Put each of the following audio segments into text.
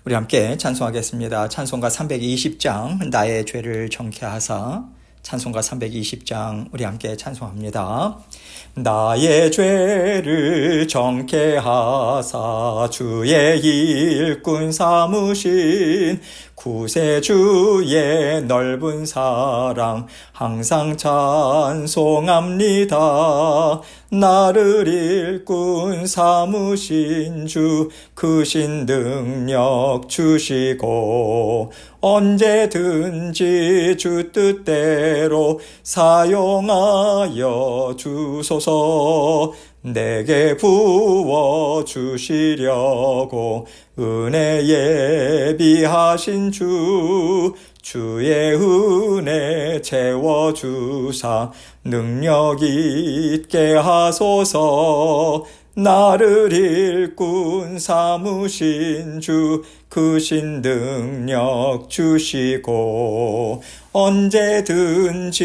우리 함께 찬송하겠습니다. 찬송가 320장 나의 죄를 정케하사. 찬송가 320장 우리 함께 찬송합니다. 나의 죄를 정케하사 주의 일꾼 삼으신 구세주의 넓은 사랑 항상 찬송합니다. 나를 일꾼 삼으신 주 크신 능력 주시고 언제든지 주 뜻대로 사용하여 주소서. 내게 부어 주시려고 은혜 예비하신 주의 은혜 채워주사 능력 있게 하소서. 나를 일꾼 삼으신 주 크신 능력 주시고 언제든지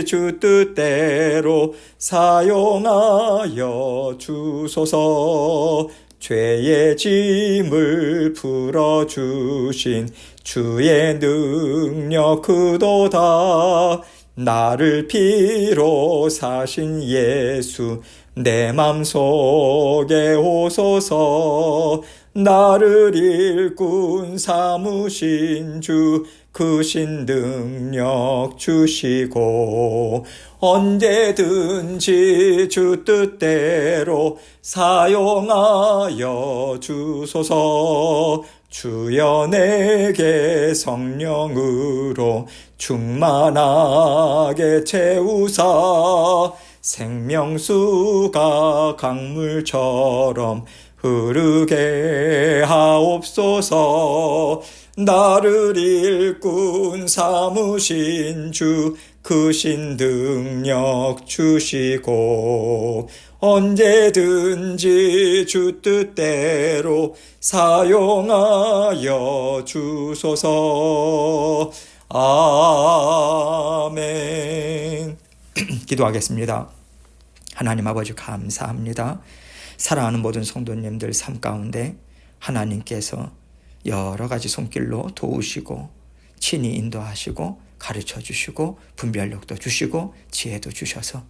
주 뜻대로 사용하여 주소서. 죄의 짐을 풀어주신 주의 능력 크도다. 나를 피로 사신 예수 내 맘속에 오소서. 나를 일꾼 삼으신 주 크신 능력 주시고 언제든지 주 뜻대로 사용하여 주소서. 주여 내게 성령으로 충만하게 채우사 생명수가 강물처럼 흐르게 하옵소서. 나를 일꾼 삼으신 주 크신 능력 주시고 언제든지 주 뜻대로 사용하여 주소서. 아멘. 기도하겠습니다. 하나님 아버지 감사합니다. 사랑하는 모든 성도님들 삶 가운데 하나님께서 여러 가지 손길로 도우시고 친히 인도하시고 가르쳐 주시고 분별력도 주시고 지혜도 주셔서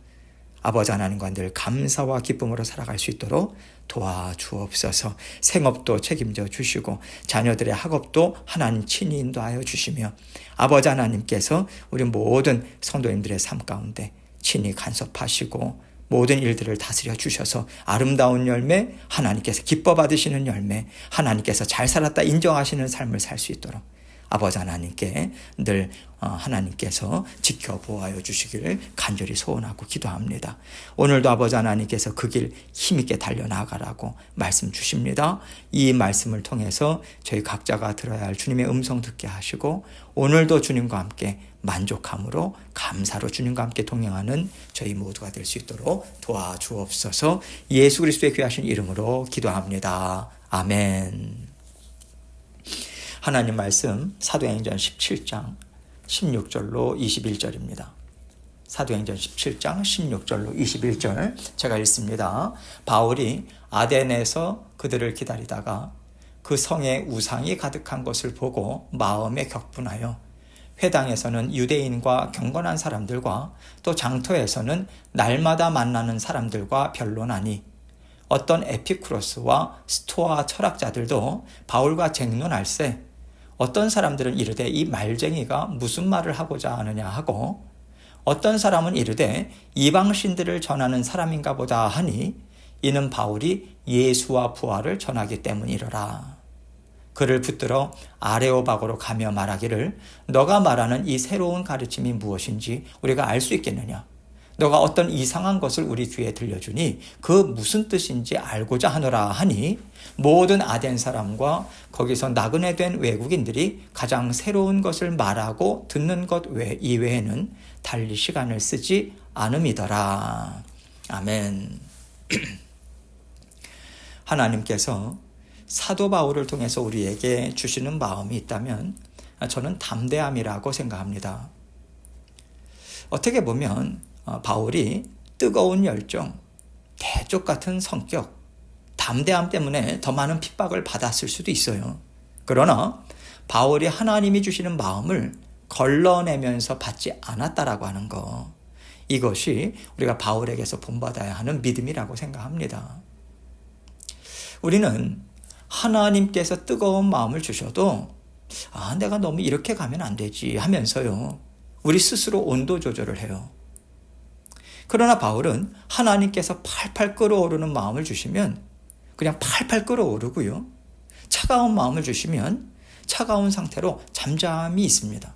아버지 하나님과 늘 감사와 기쁨으로 살아갈 수 있도록 도와주옵소서. 생업도 책임져 주시고 자녀들의 학업도 하나님 친히 인도하여 주시며 아버지 하나님께서 우리 모든 성도님들의 삶 가운데 친히 간섭하시고 모든 일들을 다스려 주셔서 아름다운 열매, 하나님께서 기뻐 받으시는 열매, 하나님께서 잘 살았다 인정하시는 삶을 살 수 있도록 아버지 하나님께 늘 하나님께서 지켜보아여 주시기를 간절히 소원하고 기도합니다. 오늘도 아버지 하나님께서 그 길 힘있게 달려나가라고 말씀 주십니다. 이 말씀을 통해서 저희 각자가 들어야 할 주님의 음성 듣게 하시고 오늘도 주님과 함께 만족함으로 감사로 주님과 함께 동행하는 저희 모두가 될 수 있도록 도와주옵소서. 예수 그리스도의 귀하신 이름으로 기도합니다. 아멘. 하나님 말씀 사도행전 17장 16절로 21절입니다. 사도행전 17장 16절로 21절 제가 읽습니다. 바울이 아덴에서 그들을 기다리다가 그 성에 우상이 가득한 것을 보고 마음에 격분하여 회당에서는 유대인과 경건한 사람들과 또 장터에서는 날마다 만나는 사람들과 변론하니 어떤 에피쿠로스와 스토아 철학자들도 바울과 쟁론할세 어떤 사람들은 이르되 이 말쟁이가 무슨 말을 하고자 하느냐 하고 어떤 사람은 이르되 이방신들을 전하는 사람인가 보다 하니 이는 바울이 예수와 부활을 전하기 때문이로라. 그를 붙들어 아레오박으로 가며 말하기를 너가 말하는 이 새로운 가르침이 무엇인지 우리가 알 수 있겠느냐. 너가 어떤 이상한 것을 우리 귀에 들려주니 그 무슨 뜻인지 알고자 하노라 하니 모든 아덴 사람과 거기서 나그네 된 외국인들이 가장 새로운 것을 말하고 듣는 것 이외에는 달리 시간을 쓰지 않음이더라. 아멘. 하나님께서 사도 바울을 통해서 우리에게 주시는 마음이 있다면 저는 담대함이라고 생각합니다. 어떻게 보면 바울이 뜨거운 열정, 대쪽 같은 성격, 담대함 때문에 더 많은 핍박을 받았을 수도 있어요. 그러나 바울이 하나님이 주시는 마음을 걸러내면서 받지 않았다라고 하는 거, 이것이 우리가 바울에게서 본받아야 하는 믿음이라고 생각합니다. 우리는 하나님께서 뜨거운 마음을 주셔도 내가 너무 이렇게 가면 안 되지 하면서요, 우리 스스로 온도 조절을 해요. 그러나 바울은 하나님께서 팔팔 끓어오르는 마음을 주시면 그냥 팔팔 끓어오르고요, 차가운 마음을 주시면 차가운 상태로 잠잠히 있습니다.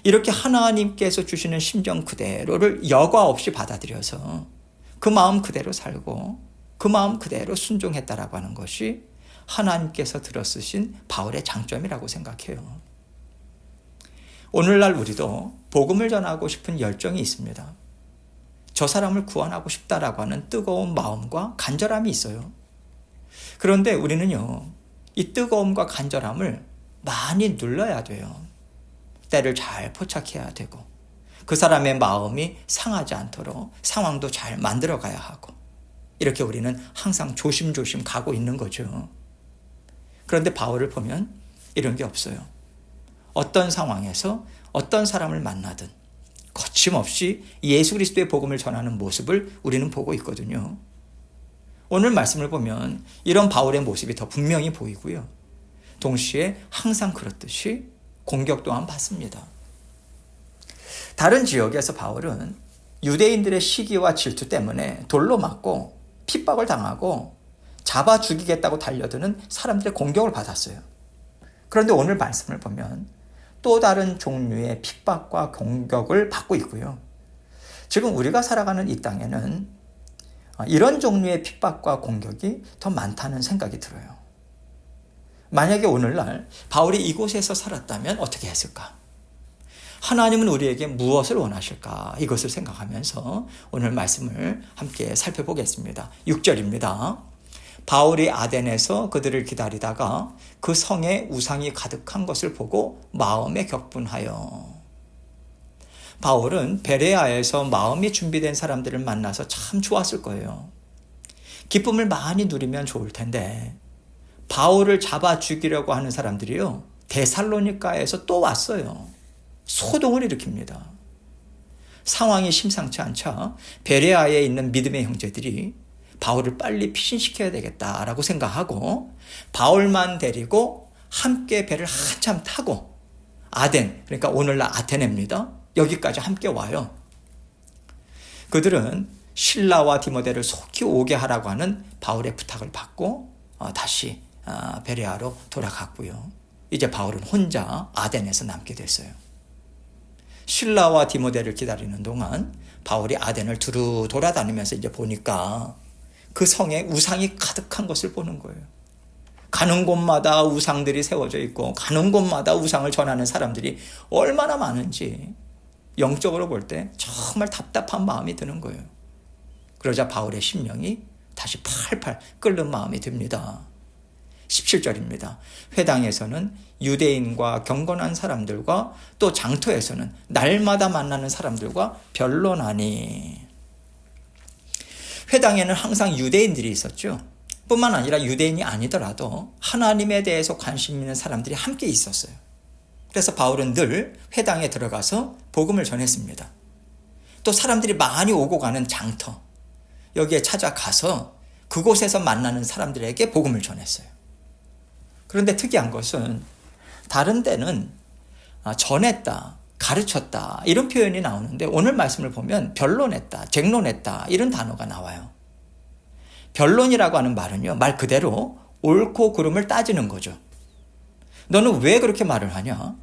이렇게 하나님께서 주시는 심정 그대로를 여과 없이 받아들여서 그 마음 그대로 살고 그 마음 그대로 순종했다라고 하는 것이 하나님께서 들어쓰신 바울의 장점이라고 생각해요. 오늘날 우리도 복음을 전하고 싶은 열정이 있습니다. 저 사람을 구원하고 싶다라고 하는 뜨거운 마음과 간절함이 있어요. 그런데 우리는요, 이 뜨거움과 간절함을 많이 눌러야 돼요. 때를 잘 포착해야 되고, 그 사람의 마음이 상하지 않도록 상황도 잘 만들어 가야 하고, 이렇게 우리는 항상 조심조심 가고 있는 거죠. 그런데 바울을 보면 이런 게 없어요. 어떤 상황에서 어떤 사람을 만나든 거침없이 예수 그리스도의 복음을 전하는 모습을 우리는 보고 있거든요. 오늘 말씀을 보면 이런 바울의 모습이 더 분명히 보이고요, 동시에 항상 그렇듯이 공격 또한 받습니다. 다른 지역에서 바울은 유대인들의 시기와 질투 때문에 돌로 맞고 핍박을 당하고 잡아 죽이겠다고 달려드는 사람들의 공격을 받았어요. 그런데 오늘 말씀을 보면 또 다른 종류의 핍박과 공격을 받고 있고요, 지금 우리가 살아가는 이 땅에는 이런 종류의 핍박과 공격이 더 많다는 생각이 들어요. 만약에 오늘날 바울이 이곳에서 살았다면 어떻게 했을까? 하나님은 우리에게 무엇을 원하실까? 이것을 생각하면서 오늘 말씀을 함께 살펴보겠습니다. 6절입니다. 바울이 아덴에서 그들을 기다리다가 그 성에 우상이 가득한 것을 보고 마음에 격분하여. 바울은 베레아에서 마음이 준비된 사람들을 만나서 참 좋았을 거예요. 기쁨을 많이 누리면 좋을 텐데 바울을 잡아 죽이려고 하는 사람들이요, 데살로니가에서 또 왔어요. 소동을 일으킵니다. 상황이 심상치 않자 베레아에 있는 믿음의 형제들이 바울을 빨리 피신시켜야 되겠다라고 생각하고 바울만 데리고 함께 배를 한참 타고 아덴, 그러니까 오늘날 아테네입니다, 여기까지 함께 와요. 그들은 실라와 디모데를 속히 오게 하라고 하는 바울의 부탁을 받고 다시 베레아로 돌아갔고요. 이제 바울은 혼자 아덴에서 남게 됐어요. 실라와 디모데를 기다리는 동안 바울이 아덴을 두루 돌아다니면서 이제 보니까 그 성에 우상이 가득한 것을 보는 거예요. 가는 곳마다 우상들이 세워져 있고 가는 곳마다 우상을 전하는 사람들이 얼마나 많은지 영적으로 볼 때 정말 답답한 마음이 드는 거예요. 그러자 바울의 심령이 다시 팔팔 끓는 마음이 듭니다. 17절입니다. 회당에서는 유대인과 경건한 사람들과 또 장터에서는 날마다 만나는 사람들과 변론하니. 회당에는 항상 유대인들이 있었죠. 뿐만 아니라 유대인이 아니더라도 하나님에 대해서 관심 있는 사람들이 함께 있었어요. 그래서 바울은 늘 회당에 들어가서 복음을 전했습니다. 또 사람들이 많이 오고 가는 장터, 여기에 찾아가서 그곳에서 만나는 사람들에게 복음을 전했어요. 그런데 특이한 것은 다른 데는 전했다, 가르쳤다 이런 표현이 나오는데 오늘 말씀을 보면 변론했다, 쟁론했다 이런 단어가 나와요. 변론이라고 하는 말은요, 말 그대로 옳고 그름을 따지는 거죠. 너는 왜 그렇게 말을 하냐?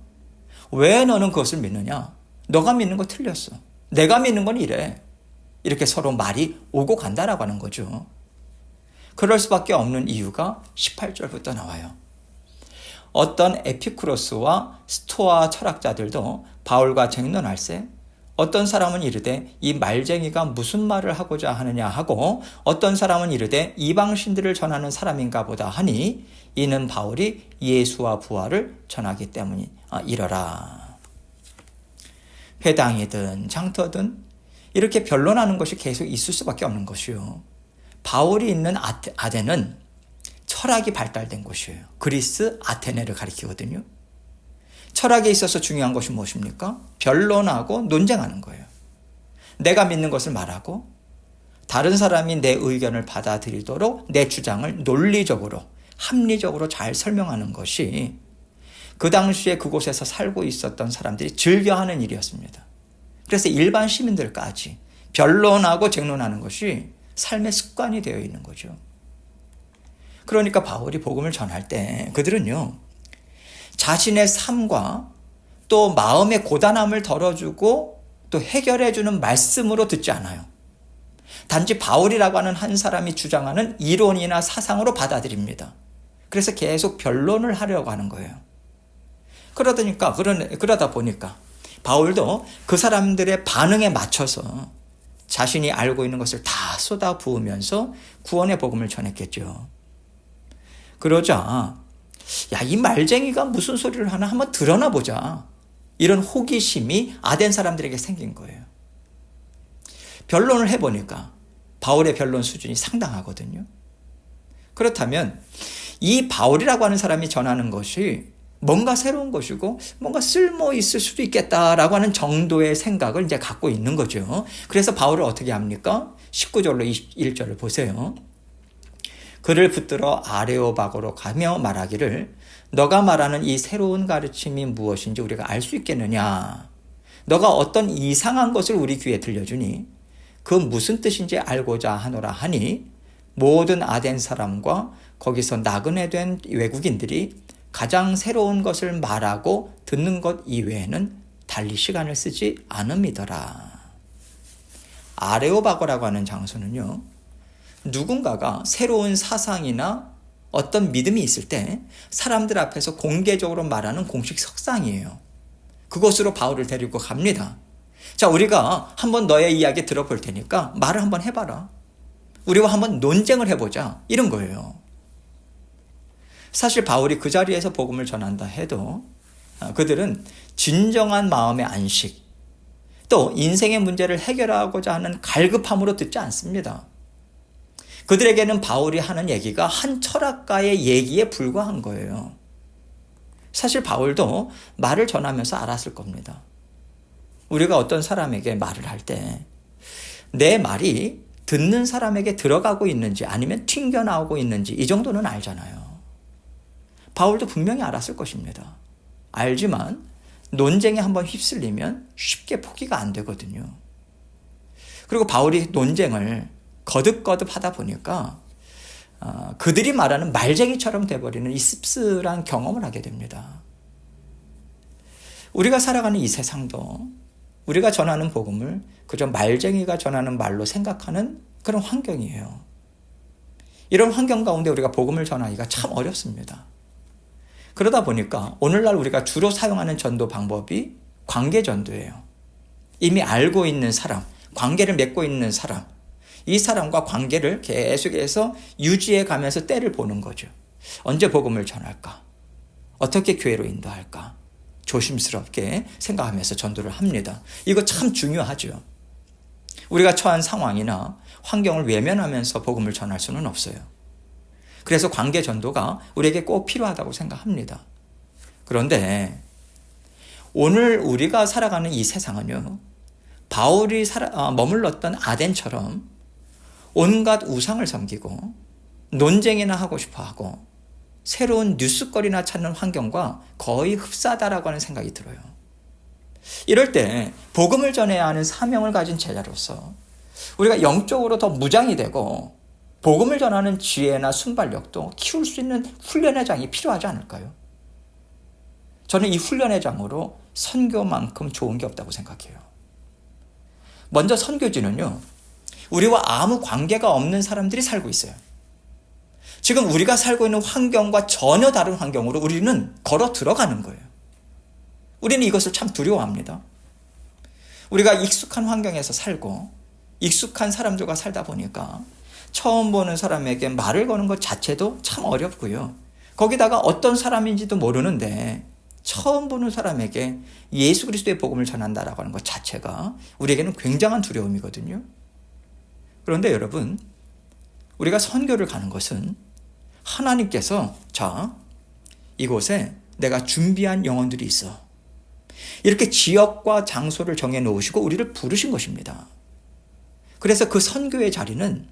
왜 너는 그것을 믿느냐? 너가 믿는 거 틀렸어. 내가 믿는 건 이래. 이렇게 서로 말이 오고 간다라고 하는 거죠. 그럴 수밖에 없는 이유가 18절부터 나와요. 어떤 에피쿠로스와 스토아 철학자들도 바울과 쟁론할세 어떤 사람은 이르되 이 말쟁이가 무슨 말을 하고자 하느냐 하고 어떤 사람은 이르되 이방신들을 전하는 사람인가 보다 하니 이는 바울이 예수와 부활을 전하기 때문이러라. 회당이든 장터든 이렇게 변론하는 것이 계속 있을 수밖에 없는 것이요. 바울이 있는 아덴은 철학이 발달된 곳이에요. 그리스 아테네를 가리키거든요. 철학에 있어서 중요한 것이 무엇입니까? 변론하고 논쟁하는 거예요. 내가 믿는 것을 말하고 다른 사람이 내 의견을 받아들이도록 내 주장을 논리적으로 합리적으로 잘 설명하는 것이 그 당시에 그곳에서 살고 있었던 사람들이 즐겨하는 일이었습니다. 그래서 일반 시민들까지 변론하고 쟁론하는 것이 삶의 습관이 되어 있는 거죠. 그러니까 바울이 복음을 전할 때 그들은요, 자신의 삶과 또 마음의 고단함을 덜어주고 또 해결해주는 말씀으로 듣지 않아요. 단지 바울이라고 하는 한 사람이 주장하는 이론이나 사상으로 받아들입니다. 그래서 계속 변론을 하려고 하는 거예요. 그러다 보니까 바울도 그 사람들의 반응에 맞춰서 자신이 알고 있는 것을 다 쏟아 부으면서 구원의 복음을 전했겠죠. 그러자 이 말쟁이가 무슨 소리를 하나 한번 드러나 보자. 이런 호기심이 아덴 사람들에게 생긴 거예요. 변론을 해보니까 바울의 변론 수준이 상당하거든요. 그렇다면 이 바울이라고 하는 사람이 전하는 것이 뭔가 새로운 것이고 뭔가 쓸모 있을 수도 있겠다라고 하는 정도의 생각을 이제 갖고 있는 거죠. 그래서 바울을 어떻게 합니까? 19절로 21절을 보세요. 그를 붙들어 아레오바고로 가며 말하기를 너가 말하는 이 새로운 가르침이 무엇인지 우리가 알 수 있겠느냐. 너가 어떤 이상한 것을 우리 귀에 들려주니 그 무슨 뜻인지 알고자 하노라 하니 모든 아덴 사람과 거기서 나그네 된 외국인들이 가장 새로운 것을 말하고 듣는 것 이외에는 달리 시간을 쓰지 않음이더라. 아레오바고라고 하는 장소는요, 누군가가 새로운 사상이나 어떤 믿음이 있을 때 사람들 앞에서 공개적으로 말하는 공식 석상이에요. 그곳으로 바울을 데리고 갑니다. 자, 우리가 한번 너의 이야기 들어볼 테니까 말을 한번 해봐라. 우리와 한번 논쟁을 해보자. 이런 거예요. 사실 바울이 그 자리에서 복음을 전한다 해도 그들은 진정한 마음의 안식, 또 인생의 문제를 해결하고자 하는 갈급함으로 듣지 않습니다. 그들에게는 바울이 하는 얘기가 한 철학가의 얘기에 불과한 거예요. 사실 바울도 말을 전하면서 알았을 겁니다. 우리가 어떤 사람에게 말을 할 때 내 말이 듣는 사람에게 들어가고 있는지 아니면 튕겨나오고 있는지 이 정도는 알잖아요. 바울도 분명히 알았을 것입니다. 알지만 논쟁에 한번 휩쓸리면 쉽게 포기가 안 되거든요. 그리고 바울이 논쟁을 거듭거듭 하다 보니까 그들이 말하는 말쟁이처럼 돼버리는 이 씁쓸한 경험을 하게 됩니다. 우리가 살아가는 이 세상도 우리가 전하는 복음을 그저 말쟁이가 전하는 말로 생각하는 그런 환경이에요. 이런 환경 가운데 우리가 복음을 전하기가 참 어렵습니다. 그러다 보니까 오늘날 우리가 주로 사용하는 전도 방법이 관계전도예요. 이미 알고 있는 사람, 관계를 맺고 있는 사람, 이 사람과 관계를 계속해서 유지해 가면서 때를 보는 거죠. 언제 복음을 전할까? 어떻게 교회로 인도할까? 조심스럽게 생각하면서 전도를 합니다. 이거 참 중요하죠. 우리가 처한 상황이나 환경을 외면하면서 복음을 전할 수는 없어요. 그래서 관계 전도가 우리에게 꼭 필요하다고 생각합니다. 그런데 오늘 우리가 살아가는 이 세상은요, 바울이 머물렀던 아덴처럼 온갖 우상을 섬기고 논쟁이나 하고 싶어하고 새로운 뉴스거리나 찾는 환경과 거의 흡사하다라고 하는 생각이 들어요. 이럴 때 복음을 전해야 하는 사명을 가진 제자로서 우리가 영적으로 더 무장이 되고 복음을 전하는 지혜나 순발력도 키울 수 있는 훈련의 장이 필요하지 않을까요? 저는 이 훈련의 장으로 선교만큼 좋은 게 없다고 생각해요. 먼저 선교지는요, 우리와 아무 관계가 없는 사람들이 살고 있어요. 지금 우리가 살고 있는 환경과 전혀 다른 환경으로 우리는 걸어 들어가는 거예요. 우리는 이것을 참 두려워합니다. 우리가 익숙한 환경에서 살고 익숙한 사람들과 살다 보니까 처음 보는 사람에게 말을 거는 것 자체도 참 어렵고요. 거기다가 어떤 사람인지도 모르는데 처음 보는 사람에게 예수 그리스도의 복음을 전한다라고 하는 것 자체가 우리에게는 굉장한 두려움이거든요. 그런데 여러분, 우리가 선교를 가는 것은 하나님께서 자, 이곳에 내가 준비한 영혼들이 있어. 이렇게 지역과 장소를 정해 놓으시고 우리를 부르신 것입니다. 그래서 그 선교의 자리는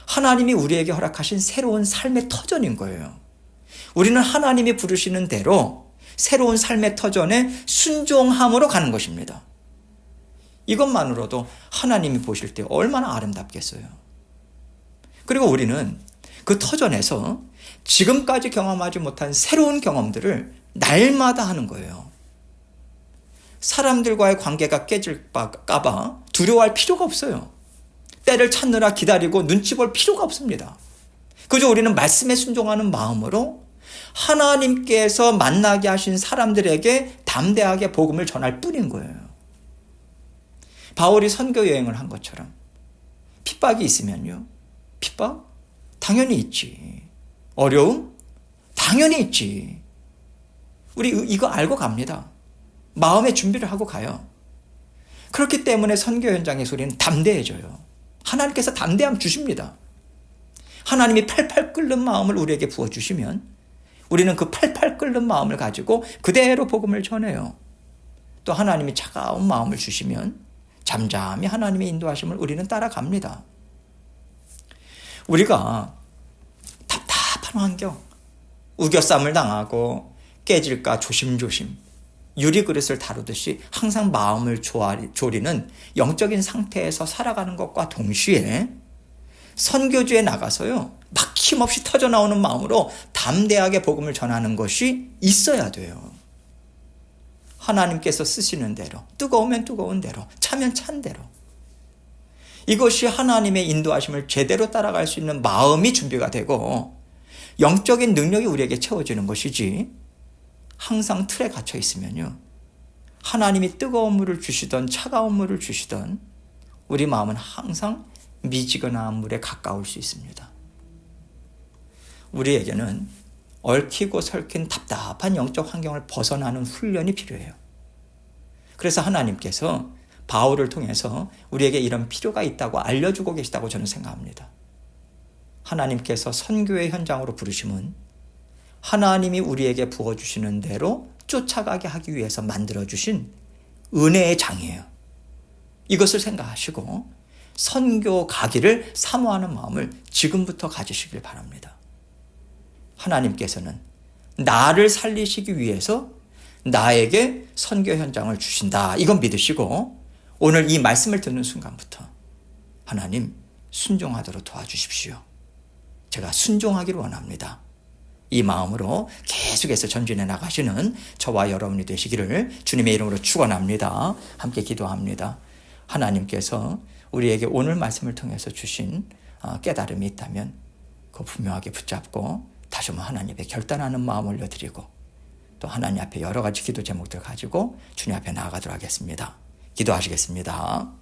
하나님이 우리에게 허락하신 새로운 삶의 터전인 거예요. 우리는 하나님이 부르시는 대로 새로운 삶의 터전에 순종함으로 가는 것입니다. 이것만으로도 하나님이 보실 때 얼마나 아름답겠어요. 그리고 우리는 그 터전에서 지금까지 경험하지 못한 새로운 경험들을 날마다 하는 거예요. 사람들과의 관계가 깨질까봐 두려워할 필요가 없어요. 때를 찾느라 기다리고 눈치 볼 필요가 없습니다. 그저 우리는 말씀에 순종하는 마음으로 하나님께서 만나게 하신 사람들에게 담대하게 복음을 전할 뿐인 거예요. 바울이 선교 여행을 한 것처럼 핍박이 있으면요. 핍박? 당연히 있지. 어려움? 당연히 있지. 우리 이거 알고 갑니다. 마음의 준비를 하고 가요. 그렇기 때문에 선교 현장에서 우리는 담대해져요. 하나님께서 담대함 주십니다. 하나님이 팔팔 끓는 마음을 우리에게 부어주시면 우리는 그 팔팔 끓는 마음을 가지고 그대로 복음을 전해요. 또 하나님이 차가운 마음을 주시면 잠잠히 하나님의 인도하심을 우리는 따라갑니다. 우리가 답답한 환경, 우겨쌈을 당하고 깨질까 조심조심 유리그릇을 다루듯이 항상 마음을 졸이는 영적인 상태에서 살아가는 것과 동시에 선교지에 나가서요, 막힘없이 터져나오는 마음으로 담대하게 복음을 전하는 것이 있어야 돼요. 하나님께서 쓰시는 대로, 뜨거우면 뜨거운 대로, 차면 찬 대로. 이것이 하나님의 인도하심을 제대로 따라갈 수 있는 마음이 준비가 되고 영적인 능력이 우리에게 채워지는 것이지, 항상 틀에 갇혀 있으면요, 하나님이 뜨거운 물을 주시던 차가운 물을 주시던 우리 마음은 항상 미지근한 물에 가까울 수 있습니다. 우리에게는 얽히고 설킨 답답한 영적 환경을 벗어나는 훈련이 필요해요. 그래서 하나님께서 바울을 통해서 우리에게 이런 필요가 있다고 알려주고 계시다고 저는 생각합니다. 하나님께서 선교의 현장으로 부르심은 하나님이 우리에게 부어주시는 대로 쫓아가게 하기 위해서 만들어주신 은혜의 장이에요. 이것을 생각하시고 선교 가기를 사모하는 마음을 지금부터 가지시길 바랍니다. 하나님께서는 나를 살리시기 위해서 나에게 선교 현장을 주신다. 이건 믿으시고 오늘 이 말씀을 듣는 순간부터 하나님 순종하도록 도와주십시오. 제가 순종하기를 원합니다. 이 마음으로 계속해서 전진해 나가시는 저와 여러분이 되시기를 주님의 이름으로 축원합니다. 함께 기도합니다. 하나님께서 우리에게 오늘 말씀을 통해서 주신 깨달음이 있다면 그거 분명하게 붙잡고 다시 한번 하나님 앞에 결단하는 마음 올려드리고 또 하나님 앞에 여러 가지 기도 제목들 가지고 주님 앞에 나아가도록 하겠습니다. 기도하시겠습니다.